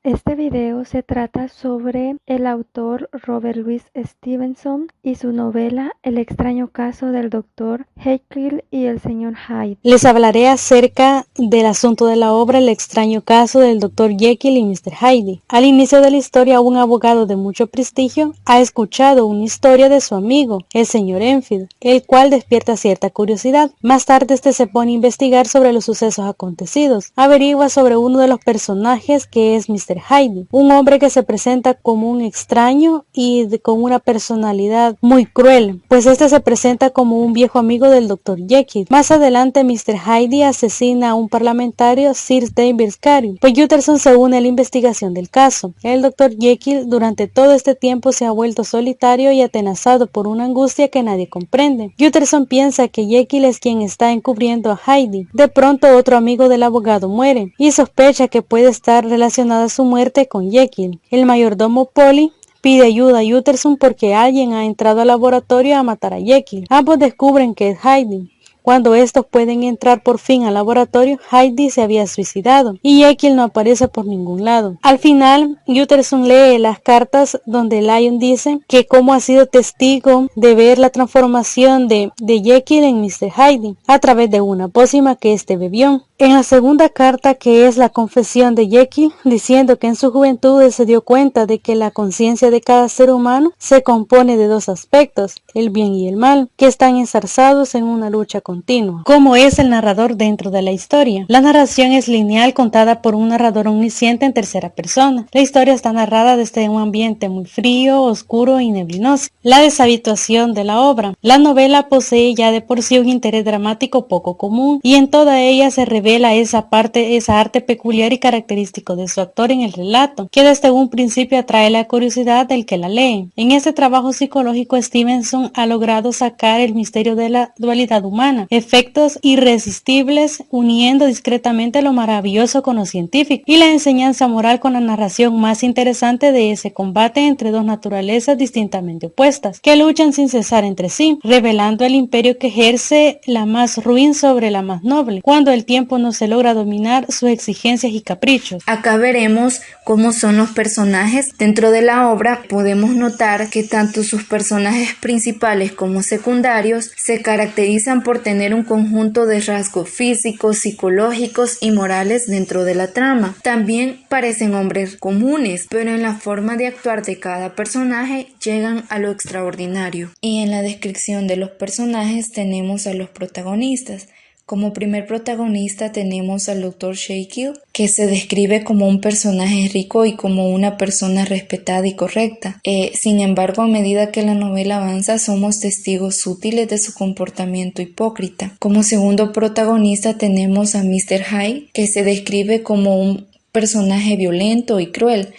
Este video se trata sobre el autor Robert Louis Stevenson y su novela El extraño caso del Dr. Jekyll y el Sr. Hyde. Les hablaré acerca del asunto de la obra El extraño caso del Dr. Jekyll y Mr. Hyde. Al inicio de la historia, un abogado de mucho prestigio ha escuchado una historia de su amigo, el Sr. Enfield, el cual despierta cierta curiosidad. Más tarde este se pone a investigar sobre los sucesos acontecidos. Averigua sobre uno de los personajes que es Mr. Hyde, un hombre que se presenta como un extraño y con una personalidad muy cruel, pues este se presenta como un viejo amigo del Dr. Jekyll. Más adelante Mr. Hyde asesina a un parlamentario, Sir David Carew, pues Utterson se une a la investigación del caso. El Dr. Jekyll durante todo este tiempo se ha vuelto solitario y atenazado por una angustia que nadie comprende. Utterson piensa que Jekyll es quien está encubriendo a Hyde. De pronto otro amigo del abogado muere y sospecha que puede estar relacionada su muerte con Jekyll. El mayordomo Polly pide ayuda a Utterson porque alguien ha entrado al laboratorio a matar a Jekyll. Ambos descubren que es Hyde. Cuando estos pueden entrar por fin al laboratorio, Hyde se había suicidado y Jekyll no aparece por ningún lado. Al final, Utterson lee las cartas donde Lyon dice que como ha sido testigo de ver la transformación de Jekyll en Mr. Hyde a través de una pócima que éste bebió. En la segunda carta, que es la confesión de Jekyll, diciendo que en su juventud se dio cuenta de que la conciencia de cada ser humano se compone de dos aspectos, el bien y el mal, que están enzarzados en una lucha continua. ¿Cómo es el narrador dentro de la historia? La narración es lineal, contada por un narrador omnisciente en tercera persona. La historia está narrada desde un ambiente muy frío, oscuro y neblinoso. La deshabituación de la obra. La novela posee ya de por sí un interés dramático poco común, y en toda ella se revela esa arte peculiar y característico de su actor en el relato, que desde un principio atrae la curiosidad del que la lee. En este trabajo psicológico, Stevenson ha logrado sacar el misterio de la dualidad humana, efectos irresistibles, uniendo discretamente lo maravilloso con lo científico, y la enseñanza moral con la narración más interesante de ese combate entre dos naturalezas distintamente opuestas, que luchan sin cesar entre sí, revelando el imperio que ejerce la más ruin sobre la más noble, cuando el tiempo no se logra dominar sus exigencias y caprichos. Acá veremos cómo son los personajes dentro de la obra. Podemos notar que tanto sus personajes principales como secundarios se caracterizan por tener un conjunto de rasgos físicos, psicológicos y morales dentro de la trama. También parecen hombres comunes, pero en la forma de actuar de cada personaje llegan a lo extraordinario. Y en la descripción de los personajes tenemos a los protagonistas. Como primer protagonista tenemos al Dr. Jekyll, que se describe como un personaje rico y como una persona respetada y correcta. Sin embargo, a medida que la novela avanza, somos testigos sutiles de su comportamiento hipócrita. Como segundo protagonista tenemos a Mr. Hyde, que se describe como un personaje violento y cruel,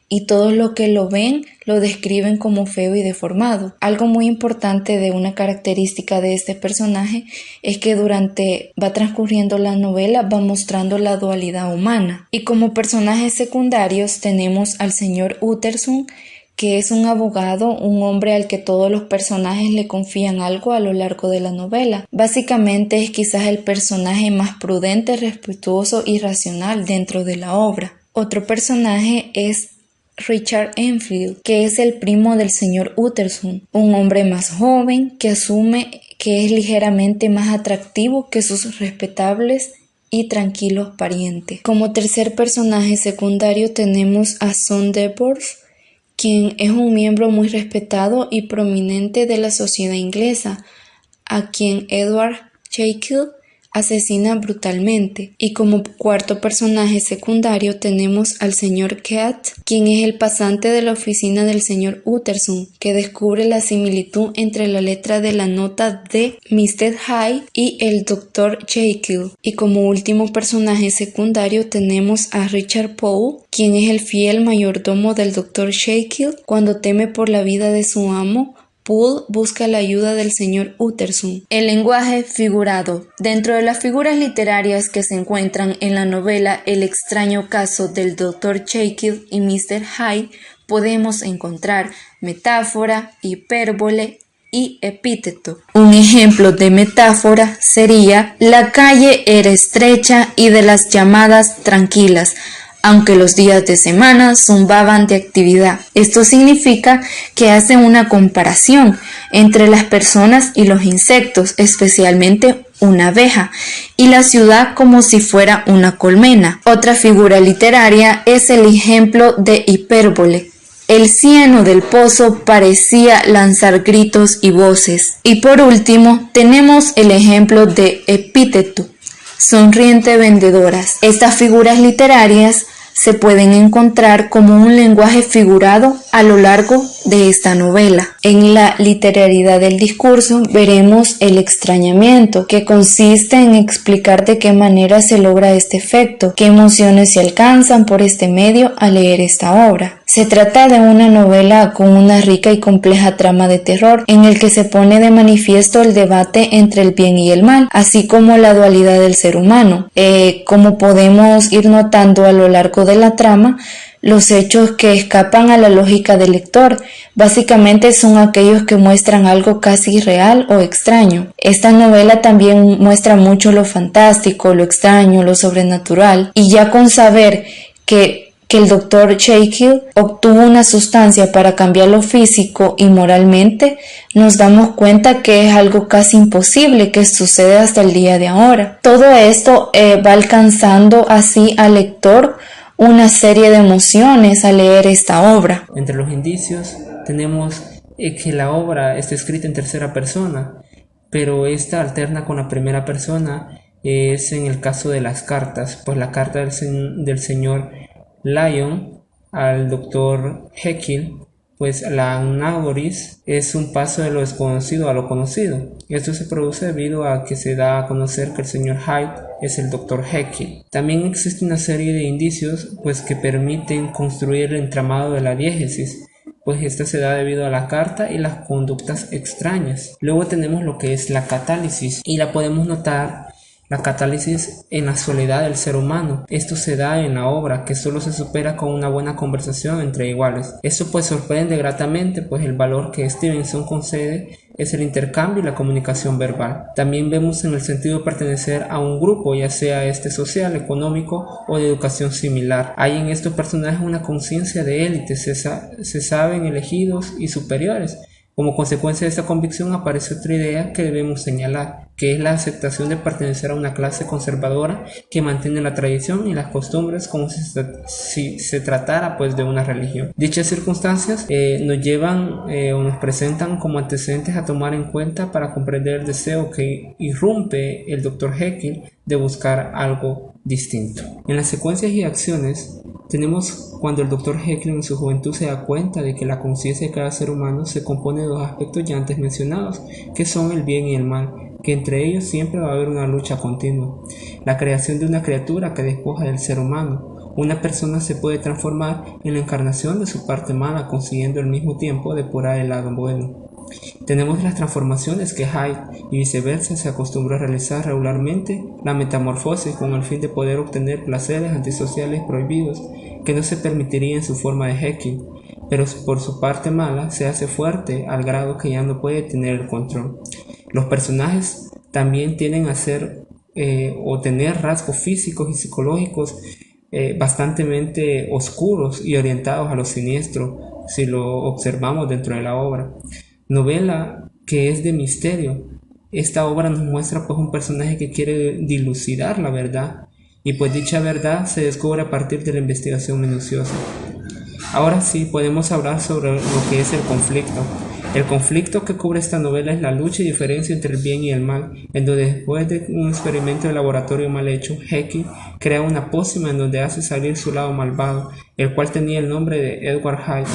y todos los que lo ven lo describen como feo y deformado. Algo muy importante de una característica de este personaje es que durante va transcurriendo la novela va mostrando la dualidad humana. Y como personajes secundarios tenemos al señor Utterson, que es un abogado, un hombre al que todos los personajes le confían algo a lo largo de la novela. Básicamente es quizás el personaje más prudente, respetuoso y racional dentro de la obra. Otro personaje es Richard Enfield, que es el primo del señor Utterson, un hombre más joven que asume que es ligeramente más atractivo que sus respetables y tranquilos parientes. Como tercer personaje secundario tenemos a Sonderbourg, quien es un miembro muy respetado y prominente de la sociedad inglesa, a quien Edward Jekyll asesina brutalmente. Y como cuarto personaje secundario tenemos al señor Keat, quien es el pasante de la oficina del señor Utterson, que descubre la similitud entre la letra de la nota de Mr. Hyde y el Dr. Jekyll. Y como último personaje secundario tenemos a Richard Poole, quien es el fiel mayordomo del Dr. Jekyll. Cuando teme por la vida de su amo, Poole busca la ayuda del señor Utterson. El lenguaje figurado. Dentro de las figuras literarias que se encuentran en la novela El extraño caso del Dr. Jekyll y Mr. Hyde, podemos encontrar metáfora, hipérbole y epíteto. Un ejemplo de metáfora sería: la calle era estrecha y de las llamadas tranquilas. aunque los días de semana zumbaban de actividad. Esto significa que hacen una comparación entre las personas y los insectos, especialmente una abeja, y la ciudad como si fuera una colmena. Otra figura literaria es el ejemplo de hipérbole. El cieno del pozo parecía lanzar gritos y voces. Y por último, tenemos el ejemplo de epíteto, sonriente vendedoras. Estas figuras literarias se pueden encontrar como un lenguaje figurado a lo largo de esta novela. En la literalidad del discurso veremos el extrañamiento, que consiste en explicar de qué manera se logra este efecto, qué emociones se alcanzan por este medio al leer esta obra. Se trata de una novela con una rica y compleja trama de terror, en el que se pone de manifiesto el debate entre el bien y el mal, así como la dualidad del ser humano. Como podemos ir notando a lo largo de la trama, los hechos que escapan a la lógica del lector básicamente son aquellos que muestran algo casi real o extraño. Esta novela también muestra mucho lo fantástico, lo extraño, lo sobrenatural, y ya con saber que el Dr. Jekyll obtuvo una sustancia para cambiar lo físico y moralmente, nos damos cuenta que es algo casi imposible que suceda hasta el día de ahora. Todo esto va alcanzando así al lector una serie de emociones al leer esta obra. Entre los indicios tenemos que la obra está escrita en tercera persona, pero esta alterna con la primera persona es en el caso de las cartas, pues la carta del señor Lyon al Dr. Jekyll, pues la anágoris es un paso de lo desconocido a lo conocido. Esto se produce debido a que se da a conocer que el señor Hyde es el Dr. Jekyll. También existe una serie de indicios pues que permiten construir el entramado de la diégesis, pues esta se da debido a la carta y las conductas extrañas. Luego tenemos lo que es la catálisis, y la podemos notar la catálisis en la soledad del ser humano. Esto se da en la obra, que solo se supera con una buena conversación entre iguales. Esto pues sorprende gratamente, pues el valor que Stevenson concede es el intercambio y la comunicación verbal. También vemos en el sentido de pertenecer a un grupo, ya sea este social, económico o de educación similar. Hay en estos personajes una conciencia de élite, se saben elegidos y superiores. Como consecuencia de esta convicción aparece otra idea que debemos señalar, que es la aceptación de pertenecer a una clase conservadora que mantiene la tradición y las costumbres como si se tratara pues de una religión. Dichas circunstancias nos llevan o nos presentan como antecedentes a tomar en cuenta para comprender el deseo que irrumpe el Dr. Jekyll de buscar algo distinto. En las secuencias y acciones tenemos cuando el Dr. Jekyll en su juventud se da cuenta de que la conciencia de cada ser humano se compone de dos aspectos ya antes mencionados, que son el bien y el mal, que entre ellos siempre va a haber una lucha continua. La creación de una criatura que despoja del ser humano. Una persona se puede transformar en la encarnación de su parte mala, consiguiendo al mismo tiempo depurar el lado bueno. Tenemos las transformaciones que Hyde y viceversa se acostumbró a realizar regularmente, la metamorfosis con el fin de poder obtener placeres antisociales prohibidos que no se permitiría en su forma de Jekyll, pero por su parte mala se hace fuerte al grado que ya no puede tener el control. Los personajes también tienden a ser o tener rasgos físicos y psicológicos bastante oscuros y orientados a lo siniestro si lo observamos dentro de la obra. Novela que es de misterio. Esta obra nos muestra pues un personaje que quiere dilucidar la verdad, y pues dicha verdad se descubre a partir de la investigación minuciosa. Ahora sí podemos hablar sobre lo que es el conflicto. El conflicto que cubre esta novela es la lucha y diferencia entre el bien y el mal, en donde después de un experimento de laboratorio mal hecho, Jekyll crea una pócima en donde hace salir su lado malvado, el cual tenía el nombre de Edward Hyde.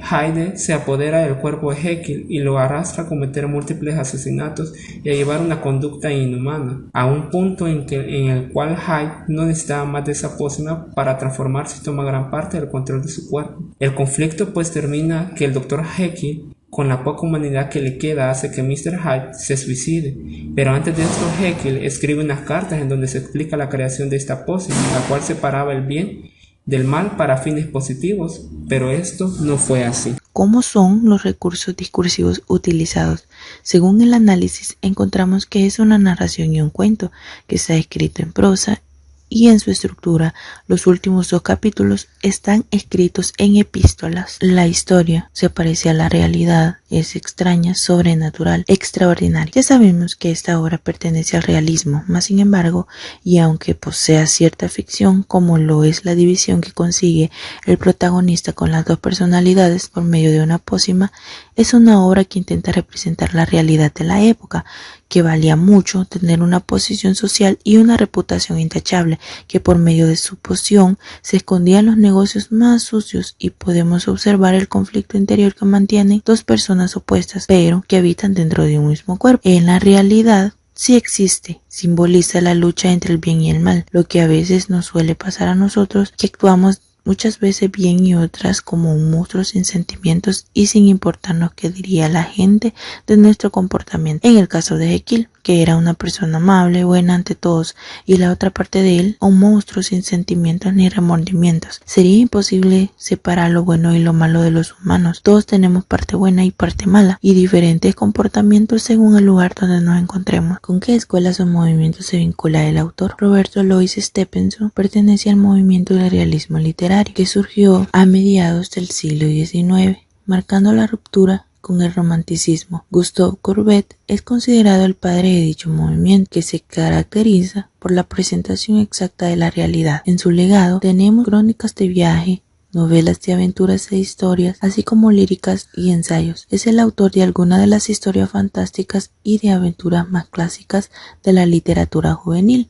Hyde se apodera del cuerpo de Jekyll y lo arrastra a cometer múltiples asesinatos y a llevar una conducta inhumana, a un punto en el cual Hyde no necesitaba más de esa pócima para transformarse y toma gran parte del control de su cuerpo. El conflicto pues termina que el Dr. Jekyll, con la poca humanidad que le queda, hace que Mr. Hyde se suicide, pero antes de esto Jekyll escribe unas cartas en donde se explica la creación de esta pócima, la cual separaba el bien del mal para fines positivos, pero esto no fue así. ¿Cómo son los recursos discursivos utilizados? Según el análisis, encontramos que es una narración y un cuento que está escrito en prosa y en su estructura. Los últimos 2 capítulos están escritos en epístolas. La historia se parece a la realidad, es extraña, sobrenatural, extraordinaria. Ya sabemos que esta obra pertenece al realismo, mas sin embargo, y aunque posea cierta ficción, como lo es la división que consigue el protagonista con las 2 personalidades por medio de una pócima, es una obra que intenta representar la realidad de la época, que valía mucho tener una posición social y una reputación intachable, que por medio de su poción se escondían los negocios más sucios, y podemos observar el conflicto interior que mantienen 2 personas opuestas, pero que habitan dentro de un mismo cuerpo. En la realidad sí existe, simboliza la lucha entre el bien y el mal, lo que a veces nos suele pasar a nosotros, que actuamos muchas veces bien y otras como un monstruo sin sentimientos y sin importarnos qué diría la gente de nuestro comportamiento. En el caso de Jekyll, que era una persona amable, buena ante todos, y la otra parte de él, un monstruo sin sentimientos ni remordimientos. Sería imposible separar lo bueno y lo malo de los humanos. Todos tenemos parte buena y parte mala, y diferentes comportamientos según el lugar donde nos encontremos. ¿Con qué escuelas o movimientos se vincula el autor? Roberto Louis Stevenson pertenece al movimiento del realismo literario, que surgió a mediados del siglo XIX, marcando la ruptura con el romanticismo. Gustave Courbet es considerado el padre de dicho movimiento, que se caracteriza por la presentación exacta de la realidad. En su legado tenemos crónicas de viaje, novelas de aventuras e historias, así como líricas y ensayos. Es el autor de algunas de las historias fantásticas y de aventuras más clásicas de la literatura juvenil,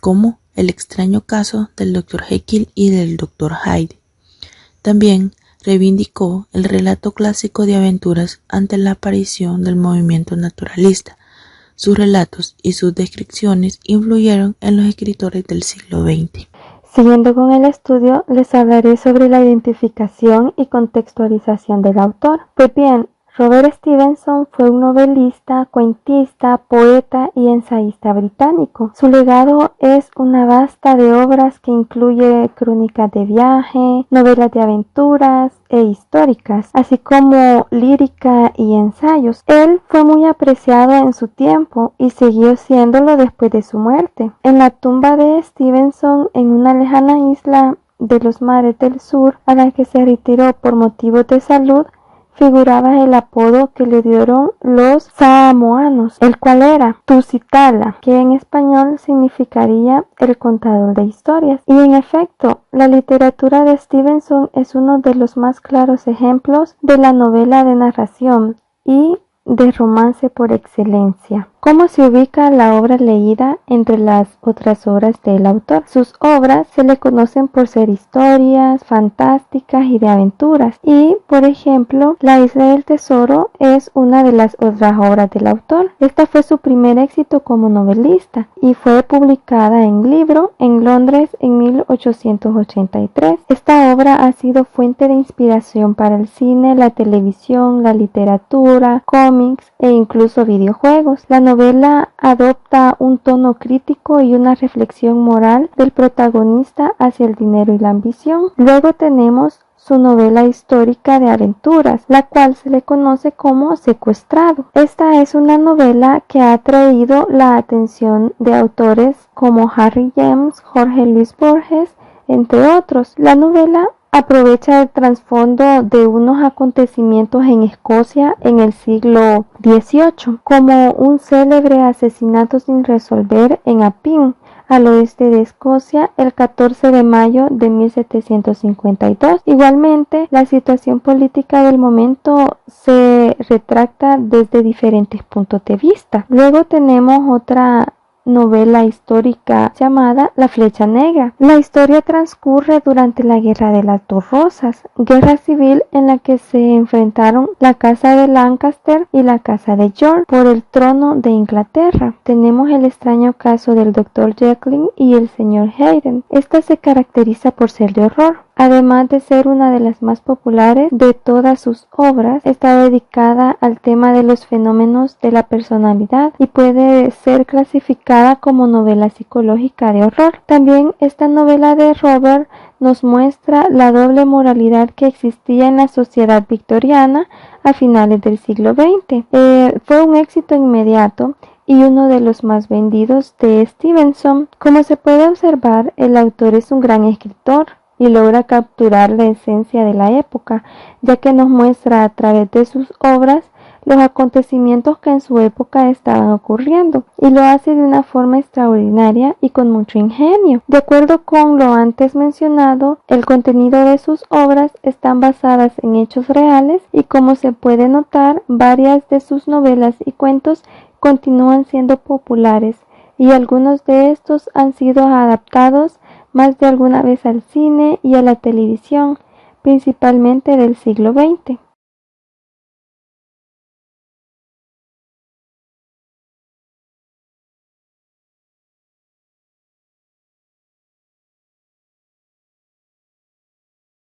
como El extraño caso del Dr. Jekyll y del Dr. Hyde. También reivindicó el relato clásico de aventuras ante la aparición del movimiento naturalista. Sus relatos y sus descripciones influyeron en los escritores del siglo XX. Siguiendo con el estudio, les hablaré sobre la identificación y contextualización del autor. Pues bien, Robert Stevenson fue un novelista, cuentista, poeta y ensayista británico. Su legado es una vasta de obras que incluye crónicas de viaje, novelas de aventuras e históricas, así como lírica y ensayos. Él fue muy apreciado en su tiempo y siguió siéndolo después de su muerte. En la tumba de Stevenson, en una lejana isla de los mares del sur, a la que se retiró por motivos de salud, figuraba el apodo que le dieron los samoanos, el cual era Tusitala, que en español significaría el contador de historias. Y en efecto, la literatura de Stevenson es uno de los más claros ejemplos de la novela de narración y de romance por excelencia. ¿Cómo se ubica la obra leída entre las otras obras del autor? Sus obras se le conocen por ser historias fantásticas y de aventuras, y por ejemplo, La isla del tesoro es una de las otras obras del autor. Esta fue su primer éxito como novelista y fue publicada en libro en Londres en 1883. Esta obra ha sido fuente de inspiración para el cine, la televisión, la literatura, cómics e incluso videojuegos. La novela adopta un tono crítico y una reflexión moral del protagonista hacia el dinero y la ambición. Luego tenemos su novela histórica de aventuras, la cual se le conoce como Secuestrado. Esta es una novela que ha atraído la atención de autores como Harry James, Jorge Luis Borges, entre otros. La novela aprovecha el trasfondo de unos acontecimientos en Escocia en el siglo XVIII, como un célebre asesinato sin resolver en Appin, al oeste de Escocia, el 14 de mayo de 1752. Igualmente, la situación política del momento se retrata desde diferentes puntos de vista. Luego tenemos otra novela histórica llamada La Flecha Negra. La historia transcurre durante la Guerra de las Dos Rosas, guerra civil en la que se enfrentaron la casa de Lancaster y la casa de York por el trono de Inglaterra. Tenemos el extraño caso del Dr. Jekyll y el Sr. Hyde. Esta se caracteriza por ser de horror. Además de ser una de las más populares de todas sus obras, está dedicada al tema de los fenómenos de la personalidad y puede ser clasificada como novela psicológica de horror. También esta novela de Robert nos muestra la doble moralidad que existía en la sociedad victoriana a finales del siglo XX. Fue un éxito inmediato y uno de los más vendidos de Stevenson. Como se puede observar, el autor es un gran escritor y logra capturar la esencia de la época, ya que nos muestra a través de sus obras los acontecimientos que en su época estaban ocurriendo, y lo hace de una forma extraordinaria y con mucho ingenio. De acuerdo con lo antes mencionado, el contenido de sus obras están basadas en hechos reales y, como se puede notar, varias de sus novelas y cuentos continúan siendo populares, y algunos de estos han sido adaptados más de alguna vez al cine y a la televisión, principalmente del siglo XX.